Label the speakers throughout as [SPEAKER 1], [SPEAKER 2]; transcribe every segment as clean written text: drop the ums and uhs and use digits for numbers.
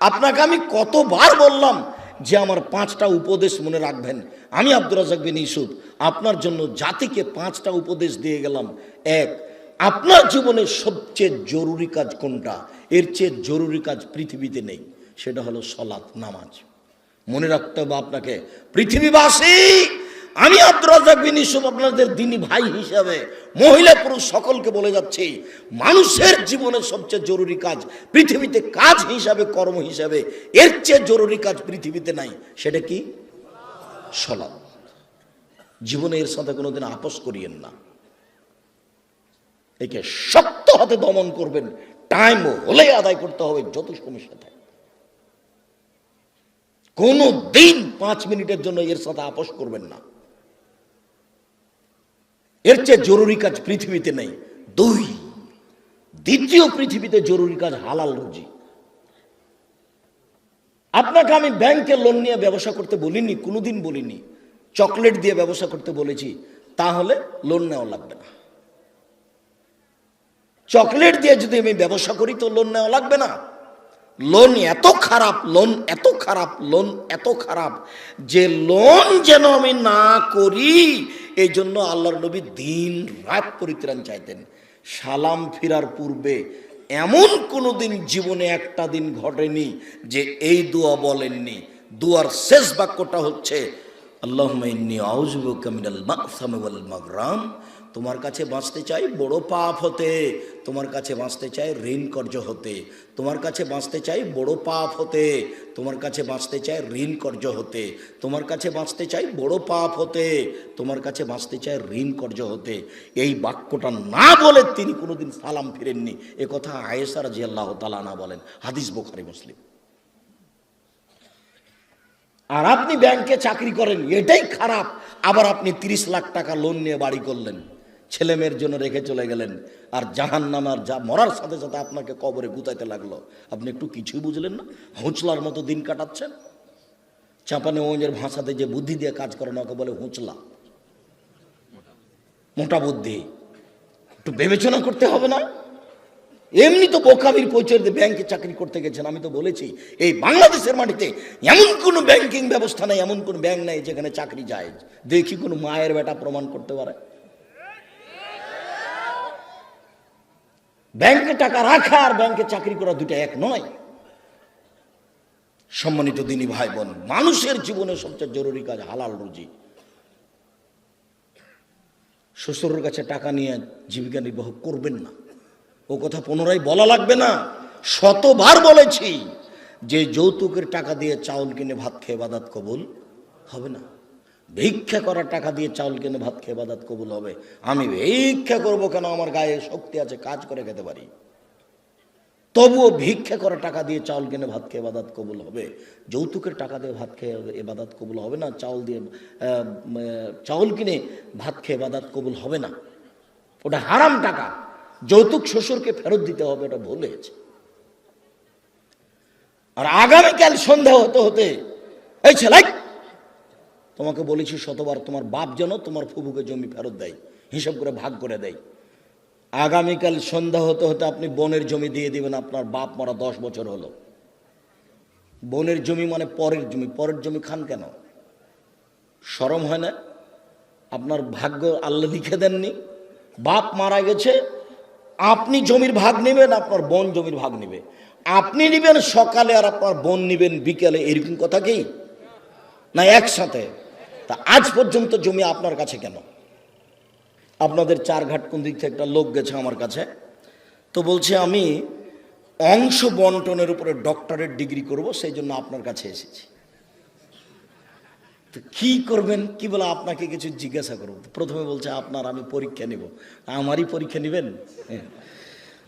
[SPEAKER 1] আপনাকে আমি কতবার বললাম যে আমার 5টা উপদেশ মনে রাখবেন। আমি আব্দুর রাজ্জাক বিন ইউসুফ আপনার জন্য জাতিকে 5টা উপদেশ দিয়ে গেলাম। এক, আপনার জীবনের সবচেয়ে জরুরি কাজ কোনটা? এর চেয়ে জরুরি কাজ পৃথিবীতে নেই, সেটা হলো সালাত, নামাজ। মনে রাখতে হবে আপনাকে। পৃথিবীবাসী, আমি আব্দুর রাজ্জাক বিন ইউসুফ আপনাদের দ্বীনি ভাই হিসাবে মহিলা পুরুষ সকলকে বলে যাচ্ছি, মানুষের জীবনের সবচেয়ে জরুরি কাজ পৃথিবীতে, কাজ হিসাবে, কর্ম হিসাবে এর চেয়ে জরুরি কাজ পৃথিবীতে নাই। সেটা কি? সালাত। জীবনে এর সাথে কোনোদিন আপোষ করিয়েন না। একে শক্ত হাতে দমন করবেন, টাইম হলে আদায় করতে হবে, যত সমস্যা থাকে। কোনো দিন 5 মিনিটের জন্য এর সাথে আপোষ করবেন না। এর চেয়ে জরুরি কাজ পৃথিবীতে নেই। 2, দ্বিতীয় পৃথিবীতে জরুরি কাজ হালাল রুজি। আপনাকে আমি ব্যাংকে লোন নিয়ে ব্যবসা করতে বলিনি, কোনোদিন বলিনি। চকলেট দিয়ে ব্যবসা করতে বলেছি, তাহলে লোন নেওয়া লাগবে না। চকলেট দিয়ে যদি আমি ব্যবসা করি তো লোন নেওয়া লাগবে না। লোন এত খারাপ, লোন এত খারাপ, লোন এত খারাপ যে লোন যেন আমি না করি, এই জন্য আল্লাহর নবী দিন রাত পরিত্রাণ চাইতেন। সালাম ফিরার পূর্বে এমন কোনো দিন জীবনে একটা দিন ঘটেনি যে এই দোয়া বলেননি। দোয়ার শেষ বাক্যটা হচ্ছে আল্লাহুম্মা ইন্নী আউযু বিকা মিনাল মা'সামি ওয়াল মাগরাম। তোমার কাছে বাঁচতে চাই বড় পাপ হতে, তোমার কাছে বাঁচতে চাই ঋণ কর্য হতে, তোমার কাছে বাঁচতে চাই বড় পাপ হতে, তোমার কাছে বাঁচতে চাই ঋণ কর্য হতে, তোমার কাছে বাঁচতে চাই বড় পাপ হতে, তোমার কাছে বাঁচতে চাই ঋণ কর্য হতে। এই বাক্যটা না বলে তিনি কোনোদিন সালাম ফিরেননি। এ কথা আয়েশা রাদিয়াল্লাহু তাআলা আনহা বলেন, হাদিস বুখারী মুসলিম। আর আপনি ব্যাংকে চাকরি করেন, এটাই খারাপ। আবার আপনি 30 লাখ টাকা লোন নিয়ে বাড়ি করলেন, ছেলে মেয়ের জন্য রেখে চলে গেলেন, আর জাহান্নামের যা মরার সাথে সাথে আপনাকে কবরে গুতাইতে লাগলো। আপনি একটু কিছুই বুঝলেন না, হুঁচলার মতো দিন কাটাচ্ছেন। চাঁপানেগঞ্জের ভাষাতে যে বুদ্ধি দিয়ে কাজ করে না, ওকে বলে হুঁচলা, মোটা বুদ্ধি। একটু বিবেচনা করতে হবে না? এমনি তো বোকামির পরিচয় দিয়ে ব্যাংকে চাকরি করতে গেছেন। আমি তো বলেছি এই বাংলাদেশের মাটিতে এমন কোনো ব্যাংকিং ব্যবস্থা নেই, এমন কোন ব্যাংক নেই যেখানে চাকরি যায়। দেখি কোন মায়ের বেটা প্রমাণ করতে পারে। ব্যাংকে টাকা রাখা আর ব্যাংকে চাকরি করা দুটো এক নয়। সম্মানিত দিনী ভাই বোন, মানুষের জীবনে সবচেয়ে জরুরি কাজ হালাল রুজি। শ্বশুরের কাছে টাকা নিয়ে জীবিকা নির্বাহ করবেন না, ও কথা পুনরায় বলা লাগবে না। শতবার বলেছি যে যৌতুকের টাকা দিয়ে চাউল কিনে ভাত খেয়ে ইবাদত কবুল হবে না। ভিক্ষা করার টাকা দিয়ে চাউল কিনে ভাত খেয়ে ইবাদত কবুল হবে। আমি ভিক্ষা করব কেন? আমার গায়ে শক্তি আছে, কাজ করে খেতে পারি। তবুও ভিক্ষা করা টাকা দিয়ে চাউল কিনে ভাত খেয়ে ইবাদত কবুল হবে। যৌতুকের টাকা দিয়ে ভাত খেয়ে ইবাদত কবুল হবে না। চাউল কিনে ভাত খেয়ে ইবাদত কবুল হবে না। ওটা হারাম টাকা। যৌতুক শ্বশুরকে ফেরত দিতে হবে, এটা ভুল হয়েছে। আর আগামীকাল সন্ধ্যা হতে হতে, এই ছেলে, তোমাকে বলেছি শতবার, তোমার বাপ যেন তোমার ফুফুকে জমি ফেরত দেয়, হিসাব করে ভাগ করে দেয়। আগামীকাল সন্ধ্যা হতে হতে আপনি বোনের জমি দিয়ে দিবেন। আপনার বাপ মরা 10 বছর হলো। বোনের জমি মানে পরের জমি। পরের জমি খান কেন? শরম হয় না? আপনার ভাগ্য আল্লাহ লিখে দেননি? বাপ মারা গেছে, আপনি জমির ভাগ নেবেন, আপনার বোন জমির ভাগ নেবে। আপনি নেবেন সকালে আর আপনার বোন নেবেন বিকেলে, এরকম কথা কি না? একসাথে। তা আজ পর্যন্ত জমি আপনার কাছে কেন? আপনাদের 4 ঘাট কোন দিক থেকে একটা লোক গেছে আমার কাছে, তো বলছে আমি অংশ বন্টনের উপরে ডক্টরেট ডিগ্রি করব, সেই জন্য আপনার কাছে এসেছি। তো কি করবেন? কি বলে আপনাকে কিছু জিজ্ঞাসা করব। প্রথমে বলছে আপনার আমি পরীক্ষা নিব। আমারই পরীক্ষা নেবেন?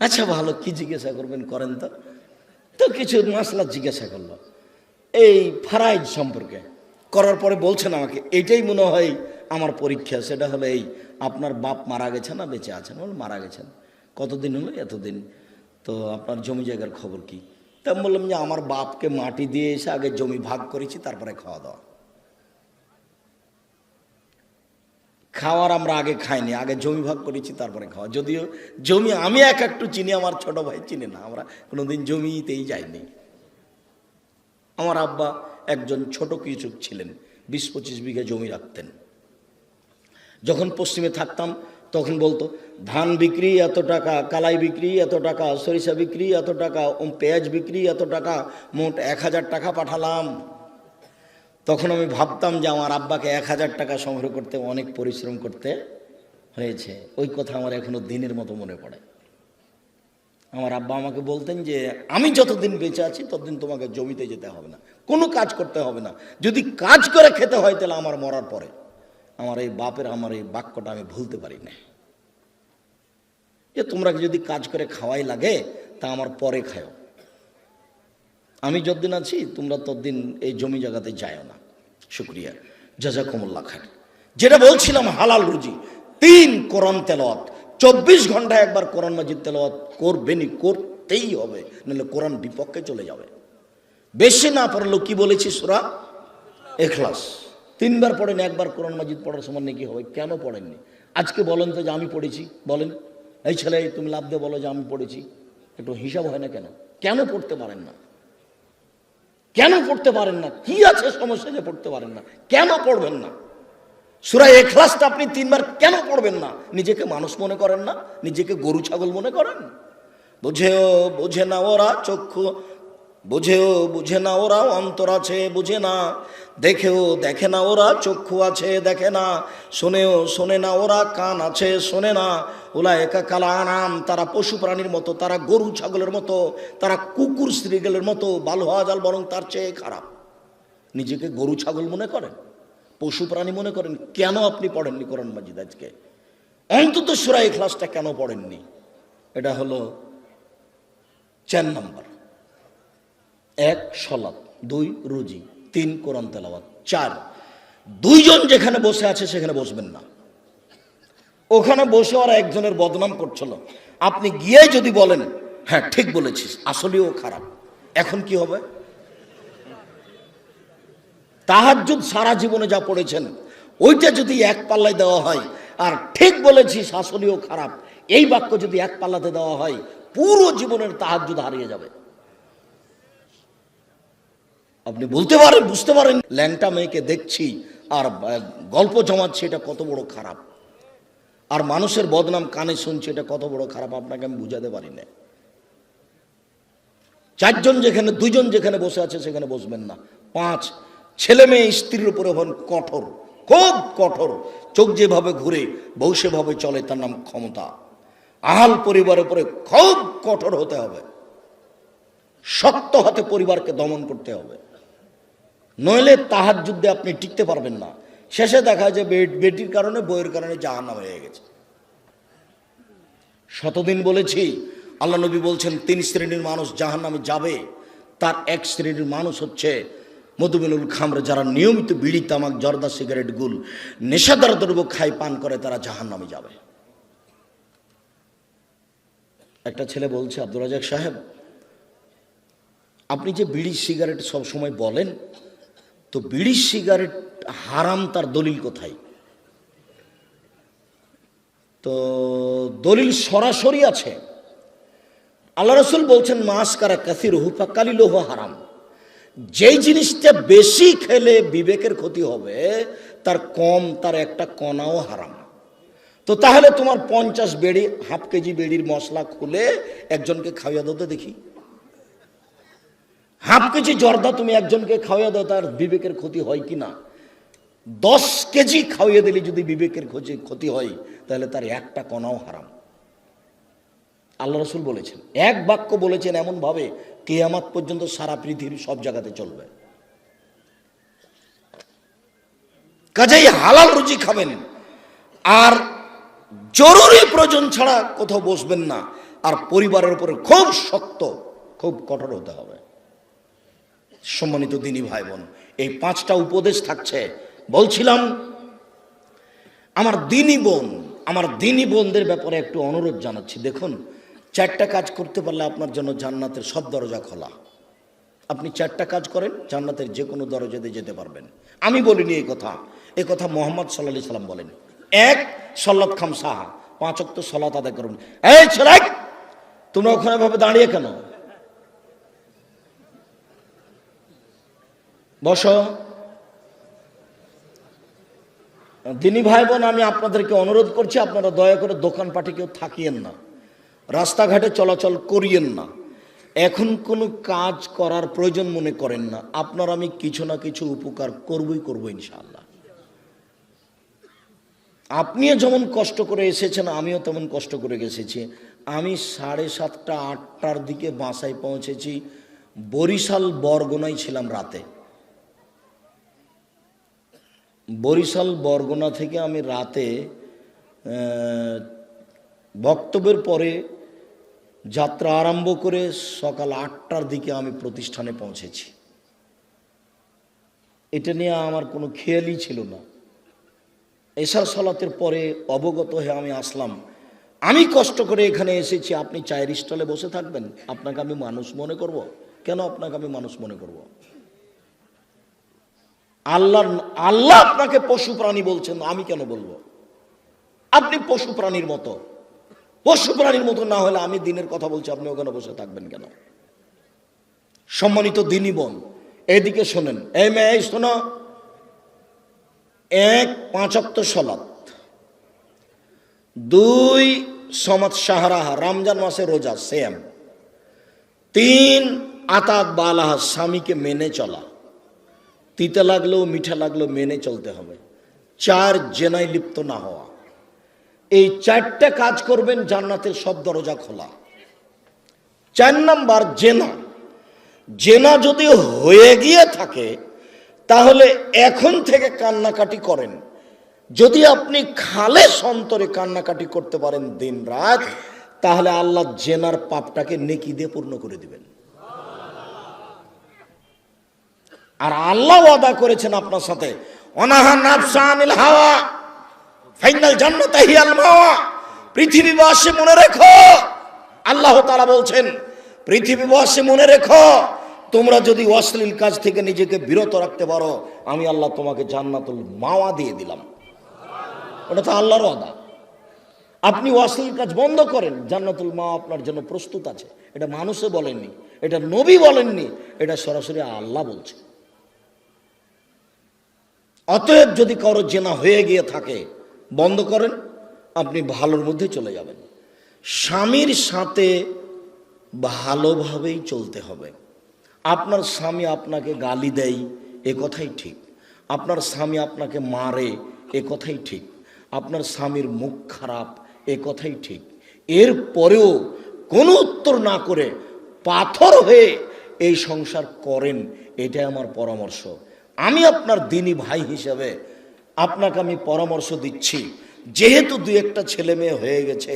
[SPEAKER 1] আচ্ছা ভালো, কি জিজ্ঞাসা করবেন করেন তো। তো কিছু মাসলা জিজ্ঞাসা করলো এই ফারাইজ সম্পর্কে। করার পরে বলছেন আমাকে এইটাই মনে হয় আমার পরীক্ষা। সেটা হলো এই, আপনার বাপ মারা গেছে না বেঁচে আছেন? বলে মারা গেছেন। কতদিন হলো? এতদিন। তো আপনার জমি জায়গার খবর কি? তা আমি বললাম যে আমার বাপকে মাটি দিয়ে এসে আগে জমি ভাগ করেছি, তারপরে খাওয়া দাওয়া। খাওয়ার আমরা আগে খাইনি, আগে জমি ভাগ করেছি তারপরে খাওয়া। যদিও জমি আমি একটু চিনি, আমার ছোট ভাই চিনে না। আমরা কোনোদিন জমিতেই যাইনি। আমার আব্বা একজন ছোট কৃষক ছিলেন, 20-25 বিঘা জমি রাখতেন। যখন পশ্চিমে থাকতাম তখন বলতো ধান বিক্রি এত টাকা, কালাই বিক্রি এত টাকা, সরিষা বিক্রি এত টাকা, পেঁয়াজ বিক্রি এত টাকা, মোট 1000 টাকা পাঠালাম। তখন আমি ভাবতাম যে আমার আব্বাকে 1000 টাকা সংগ্রহ করতে অনেক পরিশ্রম করতে হয়েছে। ওই কথা আমার এখনো দিনের মতো মনে পড়ে। আমার আব্বা আমাকে বলতেন যে আমি যতদিন বেঁচে আছি ততদিন তোমাকে জমিতে যেতে হবে না, কোনো কাজ করতে হবে না, যদি কাজ করে খেতে হয় তাহলে আমার মরার পরে। আমার এই বাপের আমার এই বাক্যটা আমি ভুলতে পারি না, যে তোমরা যদি কাজ করে খাওয়াই লাগে তা আমার পরে খাও, আমি যতদিন আছি তোমরা ততদিন এই জমি জায়গাতে যায়ও না। শুকরিয়া, জাযাকুমুল্লাহ খায়র। যেটা বলছিলাম হালাল রুজি, 3 কোরআন তেলাওয়াত, 24 ঘন্টায় একবার কোরআন মাজিদ তেলাওয়াত করবেনই, করতেই হবে, নাহলে কোরআন বিপক্ষে চলে যাবে। বেশি না পড়লেও কি বলেছি সূরা ইখলাস 3 বার পড়েন, একবার কোরআন মাজিদ পড়ার সমান নাকি হবে। কেন পড়েননি আজকে বলেন তো যে আমি পড়েছি? বলেন, এই ছেলে তুমি লাভ দিয়ে বলো যে আমি পড়েছি, একটু হিসাব হয় না কেন? কেন পড়তে পারেন না? কেন পড়তে পারেন না? কি আছে সমস্যা যে পড়তে পারেন না? কেন পড়বেন না? সূরা ইখলাসটা আপনি 3 বার কেন পড়বেন না? নিজেকে মানুষ মনে করেন না? নিজেকে গরু ছাগল মনে করেন? বুঝেও বুঝে না ওরা চক্ষু, বুঝেও বুঝে না ওরা অন্তর আছে বুঝে না, দেখেও দেখে না ওরা চক্ষু আছে দেখে না, শোনেও শোনে না ওরা কান আছে শোনে না। উলায়েকা কাল আনাম, তারা পশু প্রাণীর মতো, তারা গরু ছাগলের মতো, তারা কুকুর শ্রীগলের মতো, বাল হওয়া জাল বরং তার চেয়ে খারাপ। নিজেকে গরু ছাগল মনে করেন, পশু প্রাণী মনে করেন? কেন আপনি পড়েননি কোরআন মাজিদ আজকে? অন্তত সূরা ইখলাসটা কেন পড়েননি? এটা হলো 4 নম্বর। 1 সালাত, 2 রুজি, 3 কোরআন তেলাওয়াত, 4 দুইজন যেখানে বসে আছে সেখানে বসবেন না। ওখানে বসে ওরা একজনের বদনাম করছিল, আপনি গিয়ে যদি বলেন হ্যাঁ ঠিক বলেছিস, আসলেও খারাপ, এখন কি হবে? তাহাজ্জুদ সারা জীবনে যা পড়েছেন ওইটা যদি এক পাল্লায় দেওয়া হয়, আর ঠিক বলেছিস আসলেও খারাপ এই বাক্য যদি এক পাল্লাতে দেওয়া হয়, পুরো জীবনের তাহাজ্জুদ হারিয়ে যাবে। আপনি বলতে পারেন, বুঝতে পারেন ল্যাংটা মেয়েকে দেখছি আর গল্প জমাচ্ছি, এটা কত বড় খারাপ, আর মানুষের বদনাম কানে শুনছি, এটা কত বড় খারাপ, আপনাকে আমি বুঝাতে পারি না। 4 জন যেখানে, 2 জন যেখানে বসে আছে সেখানে বসবেন না। 5 ছেলে মেয়ে স্ত্রীর উপরে হন কঠোর, খুব কঠোর, চোখ যেভাবে ঘুরে বউ সেভাবে চলে, তার নাম ক্ষমতা। আহাল পরিবারের উপরে খুব কঠোর হতে হবে, শক্ত হাতে পরিবারকে দমন করতে হবে, নইলে তাহাজ্জুদে আপনি টিকতে পারবেন না। শেষে দেখা যায় বেটির কারণে বইয়ের কারণে জাহান্নাম হয়ে গেছে। শতদিন বলেছি, আল্লাহ নবী বলছেন 3 শ্রেণীর মানুষ জাহান্নামে যাবে। তার 1 শ্রেণীর মানুষ হচ্ছে মধুমিনুল খামর, যারা নিয়মিত বিড়ি তামাক জর্দা সিগারেট গুল নেশাদার দ্রব্য খায় পান করে, তারা জাহান্নামে যাবে। একটা ছেলে বলছে, আব্দুর রাজাক সাহেব আপনি যে বিড়ি সিগারেট সব সময় বলেন, তো বিড়ি সিগারেট হারাম তার দলিল কোথায়? তো দলিল সরাসরি আছে, আল্লাহ রাসূল বলছেন মাস কারা কাসিরহু ফাকালিলুহু হারাম। যেই জিনিসটা বেশি খেলে বিবেকের ক্ষতি হবে, তার কম, তার একটা কণাও হারাম। তো তাহলে তোমার 50 বেড়ি, হাফ কেজি বেড়ির মশলা খুলে একজনকে খাওয়াইয়া দাও দেখি। হাফ কেজি জর্দা তুমি একজনকে খাওয়াইয়া দাও, তার বিবেকের ক্ষতি হয় কি না? 10 কেজি খাওয়াইয়া দিলে যদি বিবেকের ক্ষতি হয়, তাহলে তার একটা কণাও হারাম। আল্লাহ রাসূল বলেছেন, এক বাক্য বলেছেন এমন ভাবে কিয়ামত পর্যন্ত সারা পৃথিবীর সব জায়গাতে চলবে। কাজেই হালাল রুজি খাবেন, আর জরুরি প্রয়োজন ছাড়া কোথাও বসবেন না, আর পরিবারের উপরে খুব শক্ত, খুব কঠোর হতে হবে। সম্মানিত দিনী ভাই বোন, এই 5টা উপদেশ থাকছে। বলছিলাম আমার দিনী বোনদের ব্যাপারে একটু অনুরোধ জানাচ্ছি। দেখুন, 4টা কাজ করতে পারলে আপনার জন্য জান্নাতের সব দরজা খোলা। আপনি 4টা কাজ করেন, জান্নাতের যে কোনো দরজাতে যেতে পারবেন। আমি বলিনি এই কথা মুহাম্মদ সাল্লাল্লাহু আলাইহি সাল্লাম বলেন। 1 সলাত খামসাহা, 5 ওয়াক্ত সালাত আদায় করুন। এই ছেলে, তোমরা ওখানে ভাবে দাঁড়িয়ে কেন? বসো। দিনী ভাই বোন, আমি আপনাদেরকে অনুরোধ করছি, আপনারা দয়া করে দোকানপাটে কেউ থাকিয়েন না, রাস্তাঘাটে চলাচল করিয়েন না। এখন কোনো কাজ করার প্রয়োজন মনে করেন না। আপনার আমি কিছু না কিছু উপকার করবো ইনশাআল্লাহ। আপনিও যেমন কষ্ট করে এসেছেন, আমিও তেমন কষ্ট করে এসেছি। আমি 7:30 8টার দিকে বাসায় পৌঁছেছি। বরিশাল বরগুনায় ছিলাম রাতে। বরিশাল বরগুনা থেকে আমি রাতে বক্তব্যের পরে যাত্রা আরম্ভ করে সকাল 8টার দিকে আমি প্রতিষ্ঠানে পৌঁছেছি। এটা নিয়ে আমার কোনো খেয়ালই ছিল না। এশার সালাতের পরে অবগত হয়ে আমি আসলাম। আমি কষ্ট করে এখানে এসেছি, আপনি চায়ের স্টলে বসে থাকবেন? আপনাকে আমি মানুষ মনে করব? কেন আপনাকে আমি মানুষ মনে করব? আল্লাহ আপনাকে পশু প্রাণী বলছেন, আমি কেন বলবো? আপনি পশু প্রাণীর মতো। পশু প্রাণীর মতো না হলে আমি দিনের কথা বলছি, আপনি ওখানে বসে থাকবেন কেন? সম্মানিত দিনী বোন, এদিকে শোনেন। এই মেয়ে শোনো, 1 5 ওয়াক্ত সালাত, 2 সমাত শাহরাহা, রমজান মাসে রোজা সেম, 3 আতাক বালাহা, স্বামীকে মেনে চলা, তিতে লাগলেও মিঠা লাগলেও মেনে চলতে হবে, 4 জেনায় লিপ্ত না হওয়া। এই 4টা কাজ করবেন, জান্নাতের সব দরজা খোলা। 4 নাম্বার জেনা। জেনা যদি হয়ে গিয়ে থাকে তাহলে এখন থেকে কান্নাকাটি করেন। যদি আপনি খালেস অন্তরে কান্নাকাটি করতে পারেন দিন রাত, তাহলে আল্লাহ জেনার পাপটাকে নেকি দিয়ে পূর্ণ করে দিবেন। আর আল্লাহ ওয়াদা করেছেন আপনার সাথে, অনাহা নাফসা আনিল হাওয়া ফাইনাল জান্নাত হিয়াল মাওয়া। পৃথিবীবাসী মনে রেখো, আল্লাহ তাআলা বলছেন, পৃথিবীবাসী মনে রেখো, তোমরা যদি অশ্লীল কাজ থেকে নিজেকে বিরত রাখতে পারো, আমি আল্লাহ তোমাকে জান্নাতুল মাওয়া দিয়ে দিলাম। ওটা তো আল্লাহর ওয়াদা। আপনি অশ্লীল কাজ বন্ধ করেন, জান্নাতুল মাওয়া আপনার জন্য প্রস্তুত আছে। এটা মানুষে বলেননি, এটা নবী বলেননি, এটা সরাসরি আল্লাহ বলছে। অতএব যদি কারো জেনা হয়ে গিয়ে থাকে, বন্ধ করেন, আপনি ভালোর মধ্যে চলে যাবেন। স্বামীর সাথে ভালোভাবেই চলতে হবে। আপনার স্বামী আপনাকে গালি দেয়, এ কথাই ঠিক। আপনার স্বামী আপনাকে মারে, এ কথাই ঠিক। আপনার স্বামীর মুখ খারাপ, এ কথাই ঠিক। এর পরেও কোনো উত্তর না করে পাথর হয়ে এই সংসার করেন, এটাই আমার পরামর্শ। আমি আপনার দিনী ভাই হিসেবে আপনাকে আমি পরামর্শ দিচ্ছি, যেহেতু 2-1টা ছেলে মেয়ে হয়ে গেছে,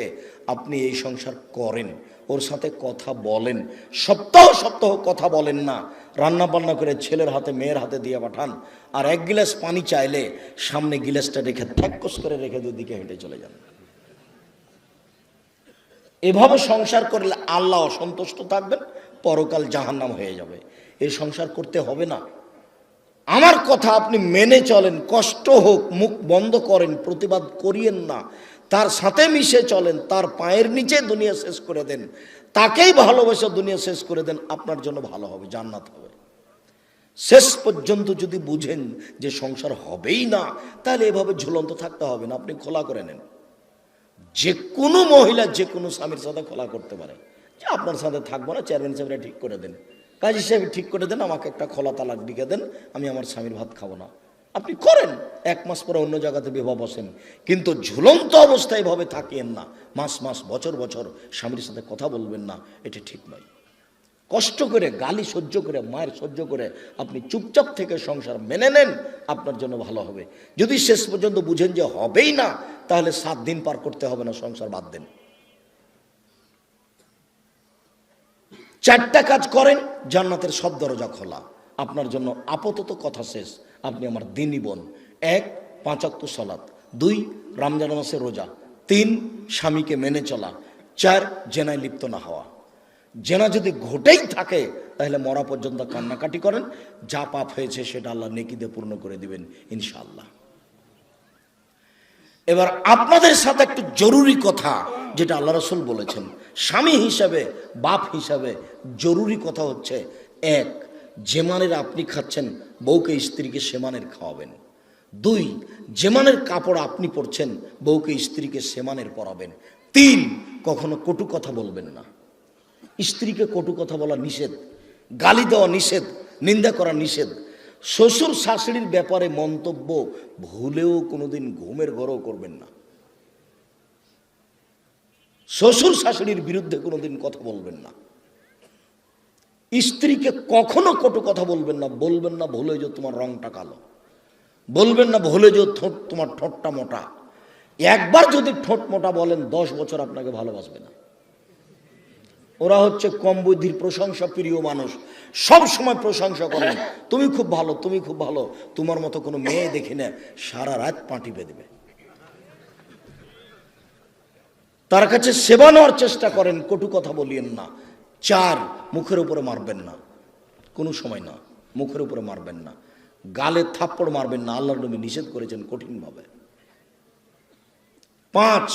[SPEAKER 1] আপনি এই সংসার করেন, ওর সাথে কথা বলেন। সপ্তাহ সপ্তাহ কথা বলেন না, রান্না বান্না করে ছেলের হাতে মেয়ের হাতে দিয়ে পাঠান। আর 1 গ্লাস পানি চাইলে সামনে গ্লাসটা রেখে ঠ্যাক্কস করে রেখে দুদিকে হেঁটে চলে যান। এভাবে সংসার করলে আল্লাহ অসন্তুষ্ট থাকবেন, পরকাল জাহান্নাম হয়ে যাবে। এই সংসার করতে হবে না। আমার কথা আপনি মেনে চলেন, কষ্ট হোক, মুখ বন্ধ করেন, প্রতিবাদ করিয়েন না, তার সাথে মিশে চলেন, তার পায়ের নিচে দুনিয়া শেষ করে দেন, তাকেই ভালোবেসে দুনিয়া শেষ করে দেন, আপনার জন্য ভালো হবে, জান্নাত হবে। শেষ পর্যন্ত যদি বুঝেন যে সংসার হবেই না, তাহলে এভাবে ঝুলন্ত থাকতে হবে না, আপনি খোলা করে নেন। যে কোনো মহিলা যে কোনো স্বামীর সাথে খোলা করতে পারে যে আপনার সাথে থাকবো না, চেয়ারম্যান সাহেবরা ঠিক করে দেন, কাজী সাহেব ঠিক করে দেন, আমাকে একটা খোলা তালাক লিখে দেন, আমি আমার স্বামীর ভাত খাবো না। আপনি করেন, 1 মাস পরে অন্য জায়গাতে বিবাহ বসেন, কিন্তু ঝুলন্ত অবস্থায় এভাবে থাকিয়েন না। মাস মাস বছর বছর স্বামীর সাথে কথা বলবেন না, এটা ঠিক নয়। কষ্ট করে, গালি সহ্য করে, মায়ের সহ্য করে আপনি চুপচাপ থেকে সংসার মেনে নেন, আপনার জন্য ভালো হবে। যদি শেষ পর্যন্ত বুঝেন যে হবেই না, তাহলে 7 দিন পার করতে হবে না, সংসার বাদ দেন। 4টা কাজ করেন, জান্নাতের সব দরজা খোলা আপনার জন্য। আপাতত কথা শেষ, আপনি আমার দিনী বোন। 1 5 ওয়াক্ত সালাত, 2 রমজান মাসে রোজা, 3 স্বামীকে মেনে চলা, 4 জেনায় লিপ্ত না হওয়া। জেনা যদি ঘটেই থাকে তাহলে মরা পর্যন্ত কান্নাকাটি করেন, যা পাপ হয়েছে সেটা আল্লাহ নেকি দিয়ে পূর্ণ করে দিবেন ইনশাআল্লাহ। এবার আপনাদের সাথে একটু জরুরি কথা, যেটা আল্লাহ রাসূল বলেছেন, স্বামী হিসাবে, বাপ হিসাবে জরুরি কথা হচ্ছে, 1 যে মানের আপনি খাচ্ছেন বউকে স্ত্রীকে সেমানের খাওয়াবেন। 2, যে মানের কাপড় আপনি পরছেন বউকে স্ত্রীকে সেমানের পরাবেন। 3, কখনো কটু কথা বলবেন না। স্ত্রীকে কটু কথা বলা নিষেধ, গালি দেওয়া নিষেধ, নিন্দা করা নিষেধ। শ্বশুর শাশুড়ির ব্যাপারে মন্তব্য ভুলেও কোনোদিন ঘুমের ঘরেও করবেন না। শ্বশুর শাশুড়ির বিরুদ্ধে কোনোদিন কথা বলবেন না। স্ত্রীকে কখনো কটু কথা বলবেন না। বলবেন না ভুলে যে তোমার রংটা কালো, বলবেন না ভুলে যে তোমার ঠোঁটটা মোটা। একবার যদি ঠোঁট মোটা বলেন 10 বছর আপনাকে ভালোবাসবে না। ওরা হচ্ছে কম বুদ্ধির প্রশংসা প্রিয় মানুষ, সব সময় প্রশংসা করেন, তুমি খুব ভালো, তুমি খুব ভালো, তোমার মতো কোনো মেয়ে দেখি না, সারা রাত পাঁটি বেঁধবে। তার কাছে সেবা নেওয়ার চেষ্টা করেন, কটু কথা বলিয়েন না। 4, মুখের উপরে মারবেন না, কোনো সময় না, মুখের উপরে মারবেন না। গালে থাপ্পড় মারবেন না, আল্লাহর নবী নিষেধ করেছেন কঠিনভাবে। 5,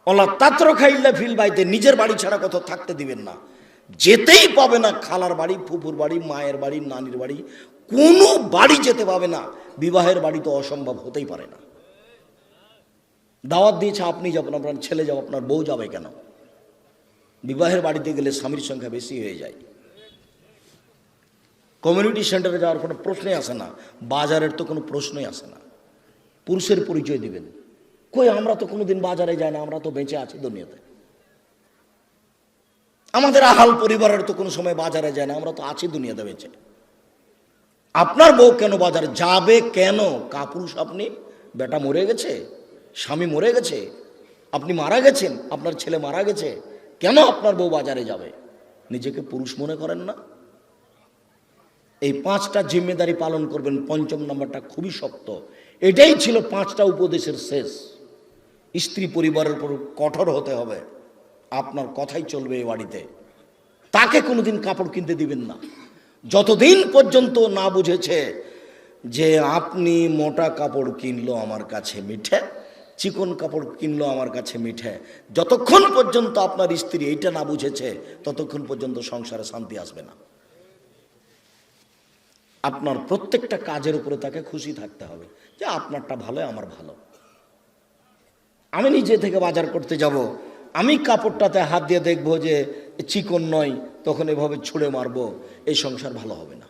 [SPEAKER 1] ওলা তাত্র খাইল্লা ফিল বাইতে, নিজের বাড়ি ছাড়া কোথাও থাকতে দিবেন না। যেতেই পাবে না খালার বাড়ি, ফুফুর বাড়ি, মায়ের বাড়ি, নানির বাড়ি, কোনো বাড়ি যেতে পাবে না। বিবাহের বাড়ি তো অসম্ভব হতেই পারে না। দাওয়াত দিয়েছে আপনি যাবেন, আপনার ছেলে যাবে, আপনার বউ যাবে কেন? বিবাহের বাড়িতে গেলে স্বামীর সংখ্যা বেশি হয়ে যায়। কমিউনিটি সেন্টারে যাওয়ার কোনো প্রশ্নই আসে না, বাজারের তো কোনো প্রশ্নই আসে না। পুরুষের পরিচয় দিবেন, কই আমরা তো কোনোদিন বাজারে যাই না, আমরা তো বেঁচে আছি দুনিয়াতে। আমাদের আহাল পরিবারের তো কোনো সময় বাজারে যায় না, আমরা তো আছি দুনিয়াতে বেঁচে। আপনার বউ কেন বাজারে যাবে? কেন? কাপুরুষ আপনি? বেটা মরে গেছে, স্বামী মরে গেছে, আপনি মারা গেছেন, আপনার ছেলে মারা গেছে, কেন আপনার বউ বাজারে যাবে? নিজেকে পুরুষ মনে করেন না? এই 5টা জিম্মেদারি পালন করবেন। 5ম নম্বরটা খুবই শক্ত। এটাই ছিল 5টা উপদেশের শেষ। স্ত্রী পরিবারের উপর কঠোর হতে হবে, আপনার কথাই চলবে এই বাড়িতে। তাকে কোনোদিন কাপড় কিনতে দিবেন না যতদিন পর্যন্ত না বুঝেছে যে আপনি মোটা কাপড় কিনলো আমার কাছে মিঠে, চিকন কাপড় কিনলো আমার কাছে মিঠে। যতক্ষণ পর্যন্ত আপনার স্ত্রী এইটা না বুঝেছে ততক্ষণ পর্যন্ত সংসারে শান্তি আসবে না। আপনার প্রত্যেকটা কাজের উপরে তাকে খুশি থাকতে হবে যে আপনারটা ভালো, আমার ভালো। আমি নিজে থেকে বাজার করতে যাব, আমি কাপড়টাতে হাত দিয়ে দেখবো যে চিকন নয়, তখন এভাবে ছুঁড়ে মারবো, এই সংসার ভালো হবে না।